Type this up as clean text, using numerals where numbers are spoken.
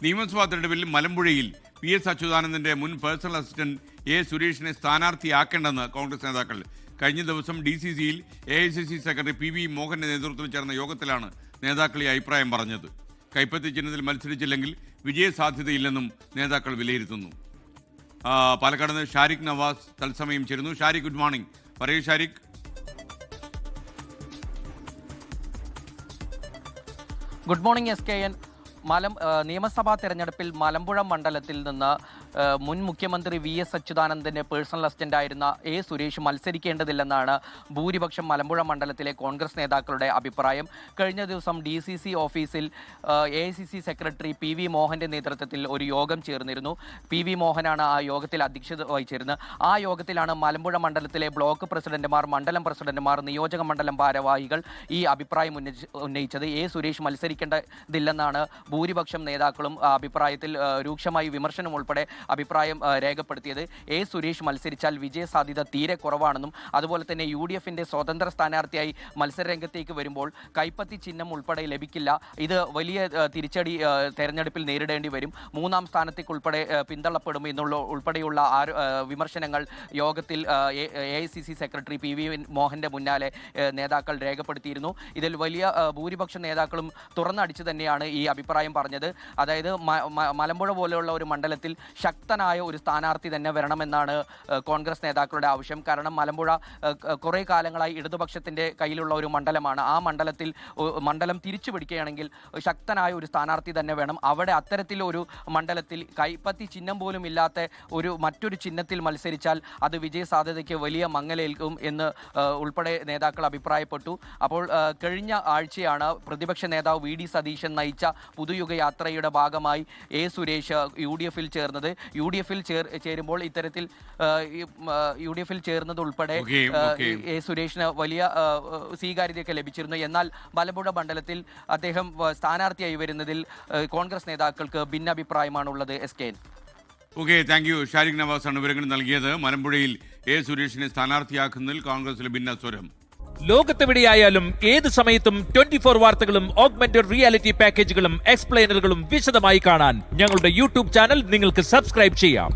നിയമസഭാ തെരഞ്ഞെടുപ്പിൽ മലമ്പുഴയിൽ PS അച്യുതാനന്ദന്റെ മുൻ പേഴ്സണൽ അസിസ്റ്റന്റ് A സുരേഷിനെ സ്ഥാനാർത്ഥിയാക്കേണ്ടെന്ന് കോൺഗ്രസ് നേതാക്കൾ. കഴിഞ്ഞ ദിവസം DCCയിൽ AICC സെക്രട്ടറി PV മോഹന്റെ നേതൃത്വത്തിൽ ചേർന്ന യോഗത്തിലാണ് നേതാക്കൾ ഈ അഭിപ്രായം പറഞ്ഞത്. കൈപ്പത്തി ചിഹ്നത്തിൽ മത്സരിച്ചില്ലെങ്കിൽ വിജയസാധ്യതയില്ലെന്നും നേതാക്കൾ വിലയിരുത്തുന്നു. പാലക്കാട് നിന്ന് ഷാരിഖ് നവാസ് തത്സമയം ചേരുന്നു. Shariq, good morning. പറയൂ ഷാരിഖ്. Good morning SKN. നിയമസഭാ തെരഞ്ഞെടുപ്പിൽ മലമ്പുഴ മണ്ഡലത്തിൽ നിന്ന് മുൻ മുഖ്യമന്ത്രി VS അച്യുതാനന്ദന്റെ പേഴ്സണൽ അസിസ്റ്റന്റായിരുന്ന A സുരേഷ് മത്സരിക്കേണ്ടതില്ലെന്നാണ് ഭൂരിപക്ഷം മലമ്പുഴ മണ്ഡലത്തിലെ കോൺഗ്രസ് നേതാക്കളുടെ അഭിപ്രായം. കഴിഞ്ഞ ദിവസം DCC ഓഫീസിൽ AICC സെക്രട്ടറി PV മോഹന്റെ നേതൃത്വത്തിൽ ഒരു യോഗം ചേർന്നിരുന്നു. PV മോഹനാണ് ആ യോഗത്തിൽ അധ്യക്ഷത വഹിച്ചിരുന്നത്. ആ യോഗത്തിലാണ് മലമ്പുഴ മണ്ഡലത്തിലെ ബ്ലോക്ക് പ്രസിഡന്റുമാർ, മണ്ഡലം പ്രസിഡന്റുമാർ, നിയോജക മണ്ഡലം ഭാരവാഹികൾ ഈ അഭിപ്രായം ഉന്നയിച്ചത്. A സുരേഷ് മത്സരിക്കേണ്ടതില്ലെന്നാണ് ഭൂരിപക്ഷം നേതാക്കളും അഭിപ്രായത്തിൽ രൂക്ഷമായി വിമർശനം ഉൾപ്പെടെ അഭിപ്രായം രേഖപ്പെടുത്തിയത്. A സുരേഷ് മത്സരിച്ചാൽ വിജയസാധ്യത തീരെ കുറവാണെന്നും അതുപോലെ തന്നെ UDFന്റെ സ്വതന്ത്ര സ്ഥാനാർത്ഥിയായി മത്സരരംഗത്തേക്ക് വരുമ്പോൾ കൈപ്പത്തി ചിഹ്നം ഉൾപ്പെടെ ലഭിക്കില്ല. ഇത് വലിയ തിരിച്ചടി തെരഞ്ഞെടുപ്പിൽ നേരിടേണ്ടി വരും. മൂന്നാം സ്ഥാനത്തേക്ക് ഉൾപ്പെടെ പിന്തള്ളപ്പെടും എന്നുള്ള ഉൾപ്പെടെയുള്ള വിമർശനങ്ങൾ യോഗത്തിൽ AICC സെക്രട്ടറി PV മോഹന്റെ മുന്നാലെ നേതാക്കൾ രേഖപ്പെടുത്തിയിരുന്നു. ഇതിൽ വലിയ ഭൂരിപക്ഷ നേതാക്കളും തുറന്നടിച്ചു തന്നെയാണ് ഈ അഭിപ്രായം പറഞ്ഞത്. അതായത് മലമ്പുഴ പോലെയുള്ള ഒരു മണ്ഡലത്തിൽ ശക്തനായ ഒരു സ്ഥാനാർത്ഥി തന്നെ വരണമെന്നാണ് കോൺഗ്രസ് നേതാക്കളുടെ ആവശ്യം. കാരണം മലമ്പുഴ കുറേ കാലങ്ങളായി ഇടതുപക്ഷത്തിന്റെ കയ്യിലുള്ള ഒരു മണ്ഡലമാണ്. ആ മണ്ഡലം തിരിച്ചു പിടിക്കുകയാണെങ്കിൽ ശക്തനായ ഒരു സ്ഥാനാർത്ഥി തന്നെ വേണം. അവിടെ അത്തരത്തിലൊരു മണ്ഡലത്തിൽ കൈപ്പത്തി ചിഹ്നം പോലും ഇല്ലാത്ത മറ്റൊരു ചിഹ്നത്തിൽ മത്സരിച്ചാൽ അത് വിജയസാധ്യതയ്ക്ക് വലിയ മങ്ങലേൽക്കും എന്ന് ഉൾപ്പെടെ നേതാക്കൾ അഭിപ്രായപ്പെട്ടു. അപ്പോൾ കഴിഞ്ഞ ആഴ്ചയാണ് പ്രതിപക്ഷ നേതാവ് VD സതീശൻ നയിച്ച പുതുയുഗ യാത്രയുടെ ഭാഗമായി A സുരേഷ് UDFൽ ചേർന്നത്. UDFൽ ചേരുമ്പോൾ ഇത്തരത്തിൽ UDFൽ ചേർന്നത് ഉൾപ്പെടെ A സുരേഷിന് വലിയ സ്വീകാര്യതയൊക്കെ ലഭിച്ചിരുന്നു. എന്നാൽ മലമ്പുഴ മണ്ഡലത്തിൽ അദ്ദേഹം സ്ഥാനാർത്ഥിയായി വരുന്നതിൽ കോൺഗ്രസ് നേതാക്കൾക്ക് ഭിന്നാഭിപ്രായമാണുള്ളത്. SKN. Okay, thank you. Shariq നവാസാണ് വിവരങ്ങൾ നൽകിയത്. മലമ്പുഴയിൽ A സുരേഷിനെ സ്ഥാനാർത്ഥിയാക്കുന്നതിൽ കോൺഗ്രസിലെ ഭിന്നസ്വരം. ലോകത്തെവിടെയായാലും ഏത് സമയത്തും 24 വാർത്തകളും ഓഗ്മെന്റഡ് റിയാലിറ്റി പാക്കേജുകളും എക്സ്പ്ലെയിനറുകളും വിശദമായി കാണാൻ ഞങ്ങളുടെ YouTube ചാനൽ നിങ്ങൾക്ക് സബ്സ്ക്രൈബ് ചെയ്യാം.